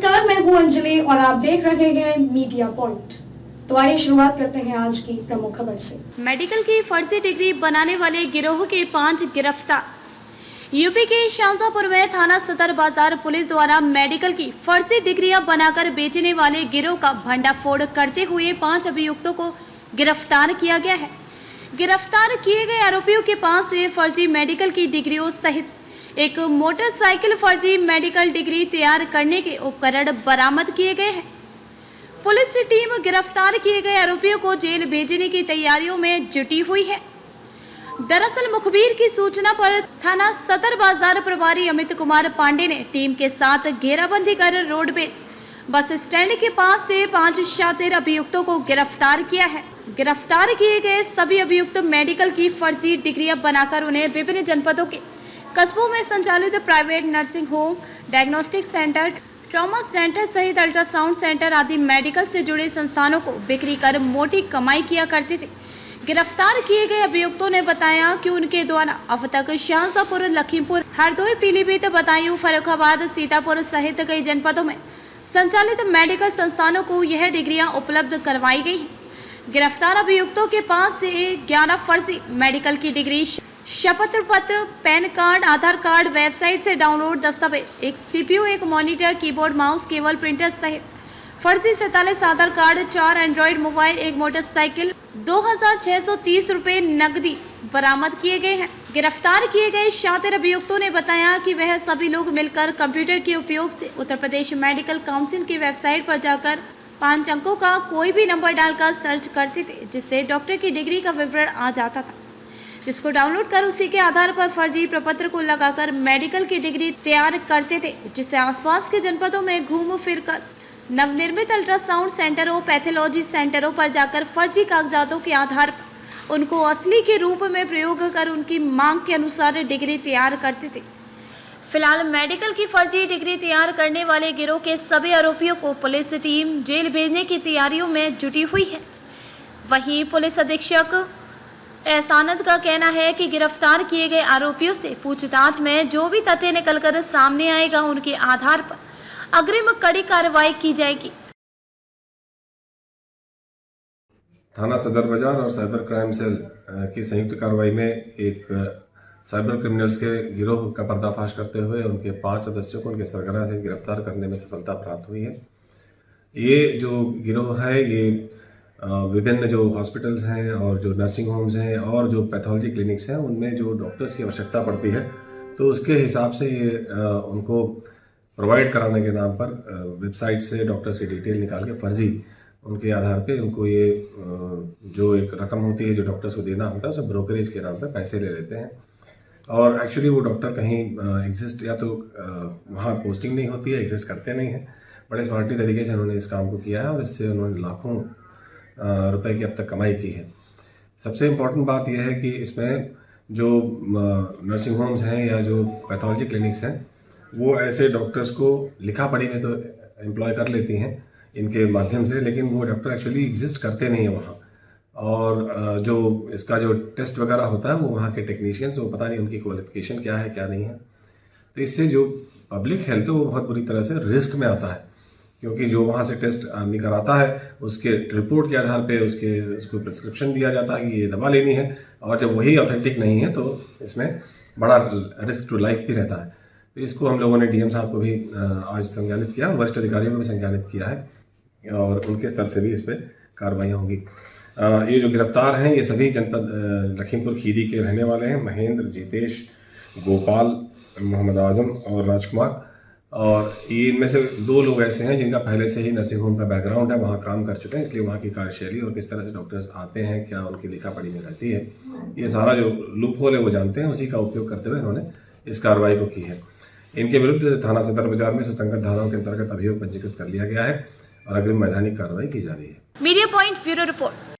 नमस्कार, मैं हूं अंजलि और आप देख रहे हैं मीडिया पॉइंट। तो आइए शुरुआत करते हैं आज की प्रमुख खबर से। मेडिकल की फर्जी डिग्री बनाने वाले गिरोह के 5 गिरफ्तार। यूपी के शाहजहांपुर में थाना सदर बाजार पुलिस द्वारा मेडिकल की फर्जी डिग्रियां बनाकर बेचने वाले गिरोह का भंडाफोड़ करते हुए 5 अभियुक्तों को गिरफ्तार किया गया है। गिरफ्तार किए गए आरोपियों के पास से फर्जी मेडिकल की डिग्रियों सहित एक मोटरसाइकिल फर्जी मेडिकल डिग्री तैयार करने के उपकरण बरामद किए गए हैं। पुलिस टीम गिरफ्तार किए गए आरोपियों को जेल भेजने की तैयारियों में जुटी हुई है। दरअसल मुखबिर की सूचना पर थाना सदर बाजार प्रभारी अमित कुमार पांडे ने टीम के साथ घेराबंदी कर रोडवेज बस स्टैंड के पास से 5 शातिर अभियुक्तों को गिरफ्तार किया है। गिरफ्तार किए गए सभी अभियुक्त मेडिकल की फर्जी डिग्रियां बनाकर उन्हें विभिन्न जनपदों के कस्बों में संचालित private nursing home, diagnostic centre, trauma centre सहित अल्ट्रासाउंड सेंटर आदि मेडिकल से जुड़े संस्थानों को बिक्री कर मोटी कमाई किया करते थे। गिरफ्तार किए गए अभियुक्तों ने बताया कि उनके द्वारा अब तक शाहजहांपुर, लखीमपुर, हरदोई, पीलीभीत, बदायूं, फर्रुखाबाद, सीतापुर सहित कई जनपदों में संचालित मेडिकल संस्थानों को यह डिग्रियां उपलब्ध करवाई गई हैं। गिरफ्तार अभियुक्तों के पास से 11 फर्जी मेडिकल की डिग्री, शपथ पत्र, पैन कार्ड, आधार कार्ड, वेबसाइट से डाउनलोड दस्तावेज, एक सीपीयू, एक monitor, keyboard, mouse, cable, printer सहित फर्जी 47 आधार कार्ड, 4 एंड्रॉइड मोबाइल, एक मोटरसाइकिल, 2630 रुपये नकदी बरामद किए गए हैं। गिरफ्तार किए गए शातिर अभियुक्तों ने बताया कि वह सभी लोग मिलकर कंप्यूटर के उपयोग से उत्तर प्रदेश मेडिकल काउंसिल की वेबसाइट पर जाकर 5 अंकों का कोई भी नंबर डालकर सर्च करते थे, जिससे डॉक्टर की डिग्री का विवरण आ जाता था, जिसको डाउनलोड कर उसी के आधार पर फर्जी प्रपत्र को लगाकर मेडिकल की डिग्री तैयार करते थे, जिससे आसपास के जनपदों में घूम फिर कर नवनिर्मित अल्ट्रासाउंड सेंटरों, पैथोलॉजी सेंटरों पर जाकर फर्जी कागजातों के आधार पर उनको असली के रूप में प्रयोग कर उनकी मांग के अनुसार डिग्री तैयार करते थे। फिलहाल मेडिकल की फर्जी डिग्री तैयार करने वाले गिरोह के सभी आरोपियों को पुलिस टीम जेल भेजने की तैयारियों में जुटी हुई है। वहीं पुलिस अधीक्षक एहसानद का कहना है कि गिरफ्तार किए गए आरोपियों से पूछताछ में जो भी तथ्य निकलकर सामने आएगा, उनके आधार पर अग्रिम कड़ी कार्रवाई की जाएगी। थाना सदर बाजार और साइबर क्राइम सेल की संयुक्त कार्रवाई में एक साइबर क्रिमिनल्स के गिरोह का पर्दाफाश करते हुए उनके 5 सदस्यों को उनके सरगना से गिरफ्तार करने में सफलता प्राप्त हुई है। ये जो गिरोह है ये विभिन्न जो हॉस्पिटल्स हैं और जो नर्सिंग होम्स हैं और जो पैथोलॉजी क्लिनिक्स हैं उनमें जो डॉक्टर्स की आवश्यकता पड़ती है, तो उसके हिसाब से ये उनको प्रोवाइड कराने के नाम पर वेबसाइट से डॉक्टर्स की डिटेल निकाल के फर्जी उनके आधार पे उनको ये जो एक रकम होती है जो डॉक्टर्स को देना होता है उसे ब्रोकरेज के नाम पे पैसे ले लेते हैं। और एक्चुअली वो डॉक्टर कहीं एग्जिस्ट या तो वहाँ पोस्टिंग नहीं होती है, एग्जिस्ट करते नहीं हैं। बड़े स्मार्टली तरीके से उन्होंने इस काम को किया है और इससे उन्होंने लाखों रुपए की अब तक कमाई की है। सबसे इम्पोर्टेंट बात यह है कि इसमें जो नर्सिंग होम्स हैं या जो पैथोलॉजी क्लिनिक्स हैं वो ऐसे डॉक्टर्स को लिखा पढ़ी में तो एम्प्लॉय कर लेती हैं इनके माध्यम से, लेकिन वो डॉक्टर एक्चुअली एग्जिस्ट करते नहीं हैं वहाँ। और जो इसका जो टेस्ट वगैरह होता है वो वहाँ के टेक्नीशियंस, वो पता नहीं उनकी क्वालिफिकेशन क्या है क्या नहीं है। तो इससे जो पब्लिक हेल्थ है वो बहुत बुरी तरह से रिस्क में आता है, क्योंकि जो वहाँ से टेस्ट आदमी कराता है उसके रिपोर्ट के आधार पे उसको प्रिस्क्रिप्शन दिया जाता है कि ये दवा लेनी है, और जब वही ऑथेंटिक नहीं है तो इसमें बड़ा रिस्क टू लाइफ भी रहता है। तो इसको हम लोगों ने डीएम साहब को भी आज संज्ञानित किया, वरिष्ठ अधिकारियों को भी संज्ञानित किया है और उनके स्तर से भी इस पर कार्रवाइयाँ होंगी। ये जो गिरफ्तार हैं ये सभी जनपद लखीमपुर खीरी के रहने वाले हैं। महेंद्र, जितेश, गोपाल, मोहम्मद आजम और राजकुमार। और ये इनमें से 2 लोग ऐसे हैं जिनका पहले से ही नर्सिंग होम का बैकग्राउंड है, वहाँ काम कर चुके हैं, इसलिए वहाँ की कार्यशैली और किस तरह से डॉक्टर्स आते हैं, क्या उनकी लिखा पढ़ी में रहती है, ये सारा जो लूप होल है वो जानते हैं। उसी का उपयोग करते हुए इन्होंने इस कार्रवाई को की है। इनके विरुद्ध थाना सदर बाजार में सुसंगत धाराओं के अंतर्गत अभियोग पंजीकृत कर लिया गया है और अग्रिम वैधानिक कार्रवाई की जा रही है। Media point bureau report.